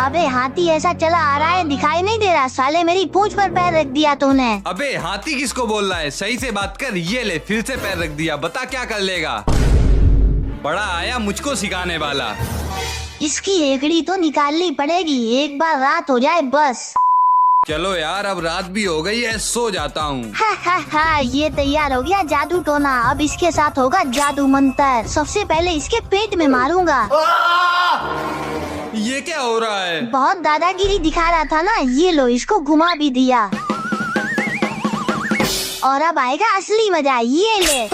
अबे हाथी ऐसा चला आ रहा है, दिखाई नहीं दे रहा। साले मेरी पूंछ पर पैर रख दिया तूने। अबे हाथी किसको बोल रहा है, सही से बात कर। ये ले फिर से पैर रख दिया, बता क्या कर लेगा। बड़ा आया मुझको सिखाने वाला। इसकी एकड़ी तो निकालनी पड़ेगी, एक बार रात हो जाए बस। चलो यार अब रात भी हो गई है, सो जाता हूँ। हा, ये तैयार हो गया जादू टोना। अब इसके साथ होगा जादू मंत्र। सबसे पहले इसके पेट में मारूंगा। ये क्या हो रहा है? बहुत दादागिरी दिखा रहा था ना, ये लो इसको घुमा भी दिया। और अब आएगा असली मजा, ये ले।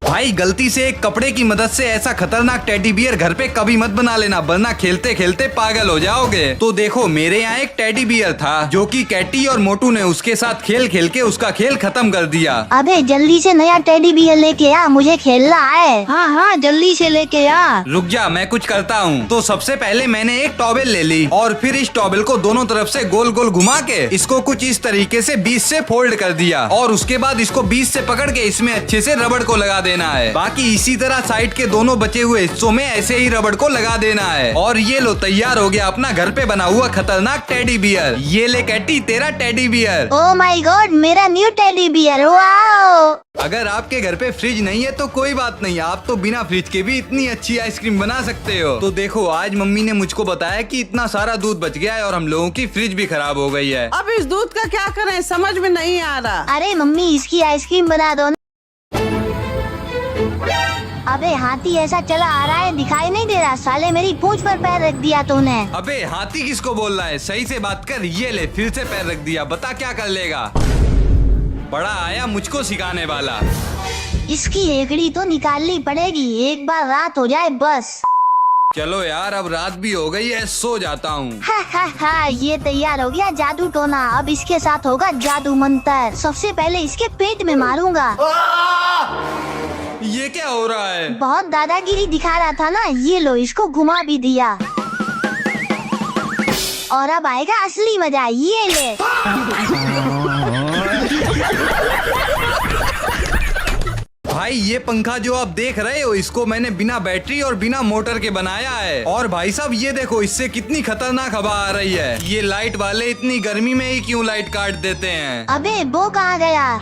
भाई गलती से एक कपड़े की मदद से ऐसा खतरनाक टेडी बियर घर पे कभी मत बना लेना, वरना खेलते खेलते पागल हो जाओगे। तो देखो मेरे यहाँ एक टेडी बियर था जो कि कैटी और मोटू ने उसके साथ खेल खेल के उसका खेल खत्म कर दिया। अबे जल्दी से नया टेडी बियर लेके आ, मुझे खेलना है। हाँ जल्दी से लेके आ। रुक जा मैं कुछ करता हूँ। तो सबसे पहले मैंने एक टॉवेल ले ली और फिर इस टॉवेल को दोनों तरफ से गोल गोल घुमा के इसको कुछ इस तरीके से बीच से फोल्ड कर दिया और उसके बाद इसको बीच से पकड़ के इसमें अच्छे से रबड़ को लगा देना है। बाकी इसी तरह साइड के दोनों बचे हुए हिस्सों में ऐसे ही रबड़ को लगा देना है। और ये लो तैयार हो गया अपना घर पे बना हुआ खतरनाक टेडी बियर। ये ले कैटी तेरा teddy bear. Oh my God, मेरा न्यू टेडी बियर। वाओ। अगर आपके घर पे फ्रिज नहीं है तो कोई बात नहीं, आप तो बिना फ्रिज के भी इतनी अच्छी आइसक्रीम बना सकते हो। तो देखो आज मम्मी ने मुझको बताया कि इतना सारा दूध बच गया है और हम लोगों की फ्रिज भी खराब हो गई है। अब इस दूध का क्या करें, समझ में नहीं आ रहा। अरे मम्मी इसकी आइसक्रीम बना दो। अबे हाथी ऐसा चला आ रहा है, दिखाई नहीं दे रहा। साले मेरी पूंछ पर पैर रख दिया तूने। अबे हाथी किसको बोल रहा है, सही से बात कर। ये ले फिर से पैर रख दिया, बता क्या कर लेगा। बड़ा आया मुझको सिखाने वाला। इसकी एकड़ी तो निकालनी पड़ेगी, एक बार रात हो जाए बस। चलो यार अब रात भी हो गई है, सो जाता हूँ। हा, ये तैयार हो गया जादू टोना। अब इसके साथ होगा जादू मंत्र। सबसे पहले इसके पेट में मारूंगा। ये क्या हो रहा है? बहुत दादागिरी दिखा रहा था ना, ये लो इसको घुमा भी दिया। और अब आएगा असली मजा, ये ले। भाई ये पंखा जो आप देख रहे हो इसको मैंने बिना बैटरी और बिना मोटर के बनाया है। और भाई साहब ये देखो इससे कितनी खतरनाक हवा आ रही है। ये लाइट वाले इतनी गर्मी में ही क्यों लाइट काट देते हैं? अबे वो कहाँ गया?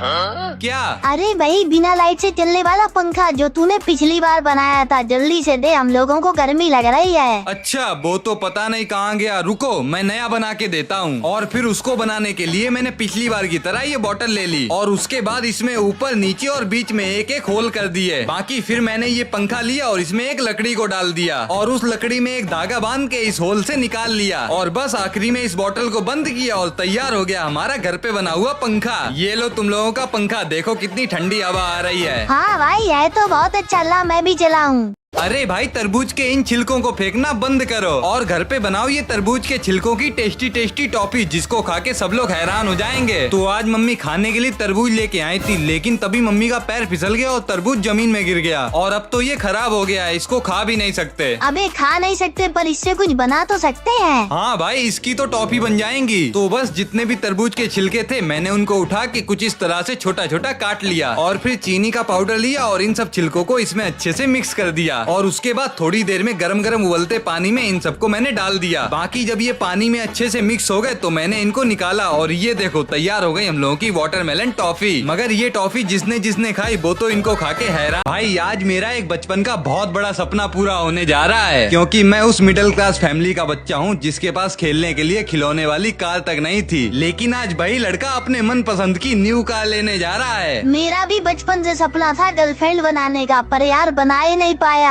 क्या? अरे भाई बिना लाइट से चलने वाला पंखा जो तूने पिछली बार बनाया था, जल्दी से दे, हम लोगों को गर्मी लग रही है। अच्छा वो तो पता नहीं कहाँ गया, रुको मैं नया बना के देता हूँ। और फिर उसको बनाने के लिए मैंने पिछली बार की तरह ये बोतल ले ली और उसके बाद इसमें ऊपर नीचे और बीच में एक एक होल कर दिए। बाकी फिर मैंने ये पंखा लिया और इसमें एक लकड़ी को डाल दिया और उस लकड़ी में एक धागा बांध के इस होल से निकाल लिया और बस आखिरी में इस बोतल को बंद किया और तैयार हो गया हमारा घर पे बना हुआ पंखा। ये लो तुम लोगों का पंखा, देखो कितनी ठंडी हवा आ रही है। हाँ भाई है तो बहुत अच्छा, ला मैं भी चलाऊं। अरे भाई तरबूज के इन छिलकों को फेंकना बंद करो और घर पे बनाओ ये तरबूज के छिलकों की टेस्टी टेस्टी टॉफी, जिसको खा के सब लोग हैरान हो जाएंगे। तो आज मम्मी खाने के लिए तरबूज लेके आई थी, लेकिन तभी मम्मी का पैर फिसल गया और तरबूज जमीन में गिर गया और अब तो ये खराब हो गया है, इसको खा भी नहीं सकते। अबे खा नहीं सकते पर इससे कुछ बना तो सकते हैं। हाँ भाई इसकी तो टॉफी बन जाएंगी। तो बस जितने भी तरबूज के छिलके थे मैंने उनको उठा के कुछ इस तरह से छोटा छोटा काट लिया और फिर चीनी का पाउडर लिया और इन सब छिलकों को इसमें अच्छे से मिक्स कर दिया और उसके बाद थोड़ी देर में गरम गरम उबलते पानी में इन सबको मैंने डाल दिया। बाकी जब ये पानी में अच्छे से मिक्स हो गए तो मैंने इनको निकाला और ये देखो तैयार हो गई हम लोगों की वाटरमेलन टॉफी। मगर ये टॉफी जिसने जिसने खाई वो तो इनको खा के हैरान। भाई आज मेरा एक बचपन का बहुत बड़ा सपना पूरा होने जा रहा है, क्योंकि मैं उस मिडिल क्लास फैमिली का बच्चा हूँ जिसके पास खेलने के लिए खिलौने वाली कार तक नहीं थी, लेकिन आज भाई लड़का अपने मन पसंद की न्यू कार लेने जा रहा है। मेरा भी बचपन से सपना था गर्लफ्रेंड बनाने का, पर यार बना ही नहीं पाया।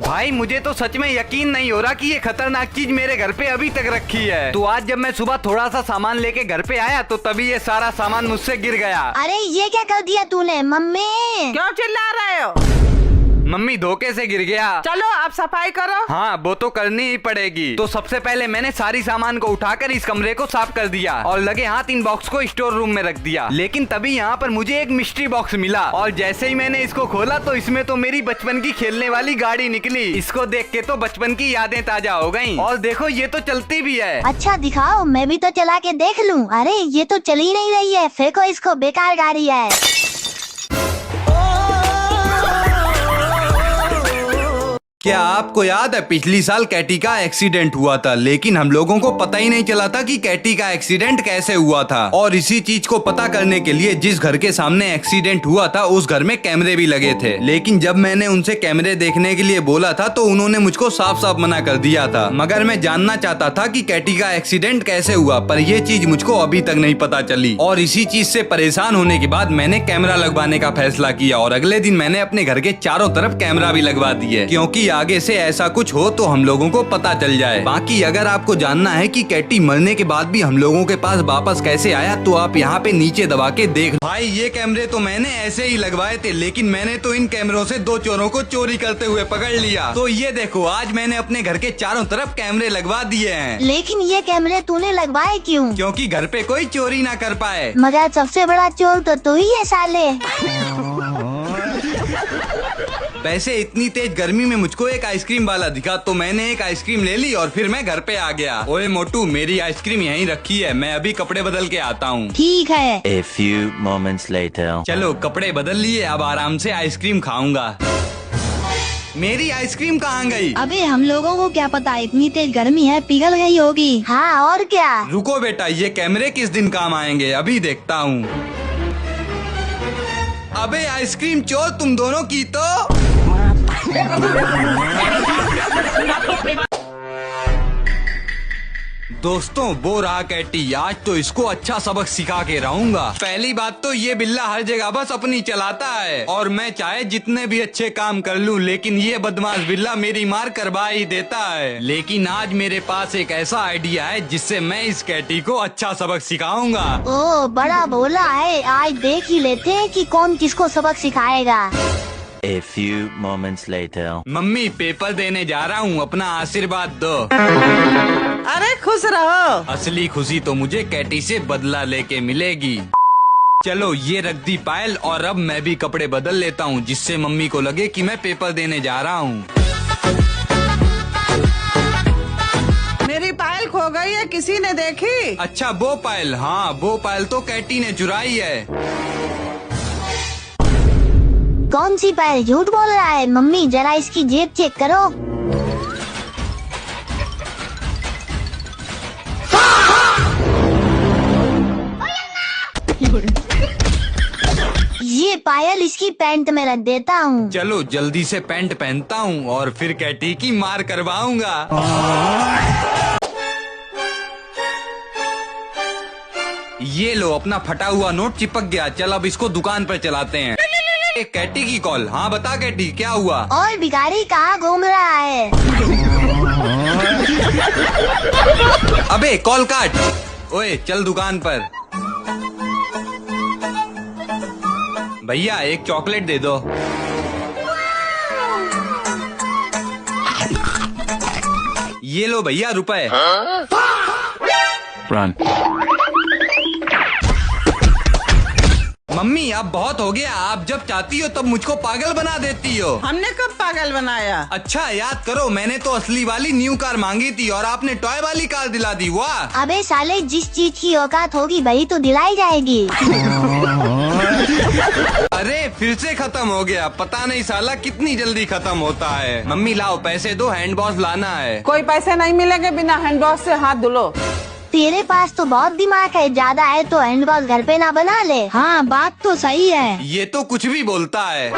भाई मुझे तो सच में यकीन नहीं हो रहा कि ये खतरनाक चीज मेरे घर पे अभी तक रखी है। तो आज जब मैं सुबह थोड़ा सा सामान लेके घर पे आया तो तभी ये सारा सामान मुझसे गिर गया। अरे ये क्या कर दिया तूने? मम्मी क्यों चिल्ला रहे हो? मम्मी धोखे से गिर गया। चलो अब सफाई करो। हाँ वो तो करनी ही पड़ेगी। तो सबसे पहले मैंने सारी सामान को उठाकर इस कमरे को साफ कर दिया और लगे हाथ इन बॉक्स को स्टोर रूम में रख दिया। लेकिन तभी यहाँ पर मुझे एक मिस्ट्री बॉक्स मिला और जैसे ही मैंने इसको खोला तो इसमें तो मेरी बचपन की खेलने वाली गाड़ी निकली। इसको देख के तो बचपन की यादें ताजा हो गयी। और देखो ये तो चलती भी है। अच्छा दिखाओ, मैं भी तो चला के देख लूं। अरे ये तो चल ही नहीं रही है, फेंको इसको, बेकार गाड़ी है। क्या आपको याद है पिछली साल कैटी का एक्सीडेंट हुआ था, लेकिन हम लोगों को पता ही नहीं चला था कि कैटी का एक्सीडेंट कैसे हुआ था। और इसी चीज को पता करने के लिए जिस घर के सामने एक्सीडेंट हुआ था उस घर में कैमरे भी लगे थे, लेकिन जब मैंने उनसे कैमरे देखने के लिए बोला था तो उन्होंने मुझको साफ साफ मना कर दिया था। मगर मैं जानना चाहता था कि कैटी का एक्सीडेंट कैसे हुआ, पर ये चीज मुझको अभी तक नहीं पता चली। और इसी चीज से परेशान होने के बाद मैंने कैमरा लगवाने का फैसला किया और अगले दिन मैंने अपने घर के चारों तरफ कैमरा भी लगवा दिए, क्योंकि आगे से ऐसा कुछ हो तो हम लोगों को पता चल जाए। बाकी अगर आपको जानना है कि कैटी मरने के बाद भी हम लोगों के पास वापस कैसे आया तो आप यहाँ पे नीचे दबा के देख। भाई ये कैमरे तो मैंने ऐसे ही लगवाए थे, लेकिन मैंने तो इन कैमरों से 2 चोरों को चोरी करते हुए पकड़ लिया। तो ये देखो आज मैंने अपने घर के चारों तरफ कैमरे लगवा दिए हैं। लेकिन ये कैमरे तूने लगवाए क्यों? क्योंकि घर पे कोई चोरी ना कर पाए। मगर सबसे बड़ा चोर तो तू ही है साले। वैसे इतनी तेज गर्मी में मुझको एक आइसक्रीम वाला दिखा तो मैंने एक आइसक्रीम ले ली और फिर मैं घर पे आ गया। ओए मोटू मेरी आइसक्रीम यहीं रखी है, मैं अभी कपड़े बदल के आता हूँ। ठीक है। A few moments later. चलो कपड़े बदल लिए, अब आराम से आइसक्रीम खाऊंगा। मेरी आइसक्रीम कहाँ गई? अबे हम लोगों को क्या पता, इतनी तेज गर्मी है पिघल गई होगी। हाँ और क्या। रुको बेटा, ये कैमरे किस दिन काम आएंगे अभी देखता हूँ। अबे आइसक्रीम चोर तुम दोनों की तो। दोस्तों वो रहा कैटी, आज तो इसको अच्छा सबक सिखा के रहूंगा। पहली बात तो ये बिल्ला हर जगह बस अपनी चलाता है और मैं चाहे जितने भी अच्छे काम कर लूं लेकिन ये बदमाश बिल्ला मेरी मार करवा ही देता है। लेकिन आज मेरे पास एक ऐसा आइडिया है जिससे मैं इस कैटी को अच्छा सबक सिखाऊंगा। ओ बड़ा बोला है, आज देख ही लेते हैं कि कौन किसको सबक सिखाएगा। A few moments later. Mummy paper देने जा रहा हूँ, अपना आशीर्वाद दो। अरे खुश रहो। असली खुशी तो मुझे कैटी से बदला लेके मिलेगी। चलो ये रख दी पायल और अब मैं भी कपड़े बदल लेता हूँ जिससे मम्मी को लगे कि मैं पेपर देने जा रहा हूँ। मेरी पायल खो गई है, किसी ने देखी? अच्छा वो पायल, हाँ वो पायल तो कैटी ने चुराई है। कौन सी पायल झूठ बोल रहा है? मम्मी जरा इसकी जेब चेक करो। ये पायल इसकी पैंट में रख देता हूँ। चलो जल्दी से पैंट पहनता हूँ और फिर कैटी की मार करवाऊंगा। ये लो अपना फटा हुआ नोट चिपक गया, चल अब इसको दुकान पर चलाते हैं। कैटी की कॉल। हाँ बता कैटी क्या हुआ? और भिखारी कहाँ घूम रहा है? अबे कॉल काट। ओए चल दुकान पर। भैया एक चॉकलेट दे दो। ये लो भैया रुपए। Run. मम्मी अब बहुत हो गया, आप जब चाहती हो तब मुझको पागल बना देती हो। हमने कब पागल बनाया? अच्छा याद करो, मैंने तो असली वाली न्यू कार मांगी थी और आपने टॉय वाली कार दिला दी। वाह। अबे साले जिस चीज की औकात होगी वही तो दिलाई जाएगी। अरे फिर से खत्म हो गया, पता नहीं साला कितनी जल्दी खत्म होता है। मम्मी लाओ पैसे दो, हैंड वॉश लाना है। कोई पैसे नहीं मिलेंगे बिना हैंड वॉश से हाथ धुलो। तेरे पास तो बहुत दिमाग है, ज्यादा है तो हैंड वॉश घर पे ना बना ले। हाँ बात तो सही है। ये तो कुछ भी बोलता है।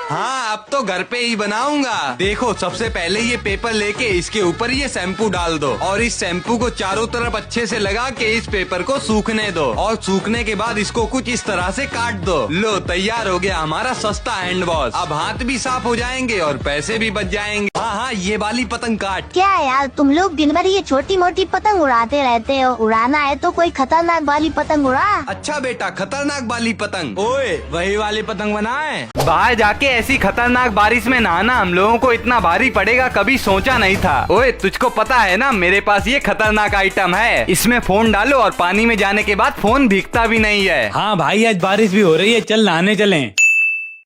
हाँ अब तो घर पे ही बनाऊंगा। देखो सबसे पहले ये पेपर लेके इसके ऊपर ये शैम्पू डाल दो और इस शैम्पू को चारों तरफ अच्छे से लगा के इस पेपर को सूखने दो और सूखने के बाद इसको कुछ इस तरह से काट दो। लो तैयार हो गया हमारा सस्ता हैंड वॉश। अब हाथ भी साफ हो जाएंगे और पैसे भी बच जाएंगे। हाँ हाँ ये वाली पतंग काट। क्या यार तुम लोग दिन भर ये छोटी मोटी पतंग उड़ाते रहते हो, उड़ाना है तो कोई खतरनाक वाली पतंग उड़ा। अच्छा बेटा खतरनाक वाली पतंग। ओए वही वाली पतंग बनाए। बाहर जाके ऐसी खतरनाक बारिश में नहाना हम लोगों को इतना भारी पड़ेगा कभी सोचा नहीं था। ओए तुझको पता है ना मेरे पास ये खतरनाक आइटम है, इसमें फोन डालो और पानी में जाने के बाद फोन भीगता भी नहीं है। हाँ भाई आज बारिश भी हो रही है, चल नहाने चलें।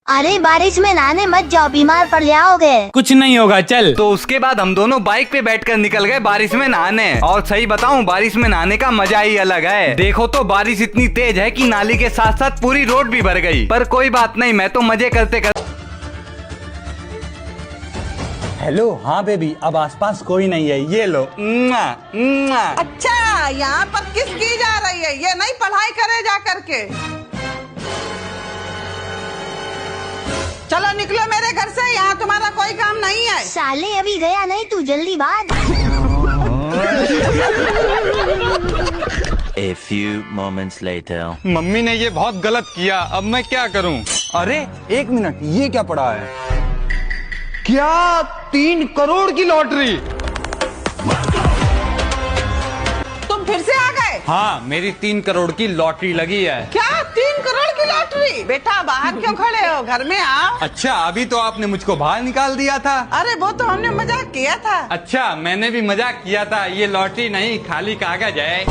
अरे बारिश में नहाने मत जाओ, बीमार पड़ जाओगे। कुछ नहीं होगा चल। तो उसके बाद हम दोनों बाइक पे बैठकर निकल गए बारिश में नहाने। और सही बताऊं बारिश में नहाने का मजा ही अलग है। देखो तो बारिश इतनी तेज है कि नाली के साथ साथ पूरी रोड भी भर गई, पर कोई बात नहीं, मैं तो मजे करते करते हेलो। हाँ बेबी, अब आसपास कोई नहीं है, ये लो। मुआ, मुआ। अच्छा, यहाँ पर किस की जा रही है? ये नहीं पढ़ाई करे जा करके। चलो निकलो मेरे घर से, यहाँ तुम्हारा कोई काम नहीं है। साले अभी गया नहीं तू, जल्दी भाग। A few moments later. Mummy ने ये बहुत गलत किया, अब मैं क्या करूं? अरे एक मिनट, ये क्या पड़ा है? क्या 3 करोड़ की लॉटरी? तुम फिर से आ गए? हाँ, मेरी 3 करोड़ की लॉटरी लगी है। क्या 3 करोड़ की लॉटरी? बेटा बाहर क्यों खड़े हो, घर में आओ। अच्छा, अभी तो आपने मुझको बाहर निकाल दिया था। अरे वो तो हमने मजाक किया था। अच्छा, मैंने भी मजाक किया था। ये लॉटरी नहीं, खाली कागज है।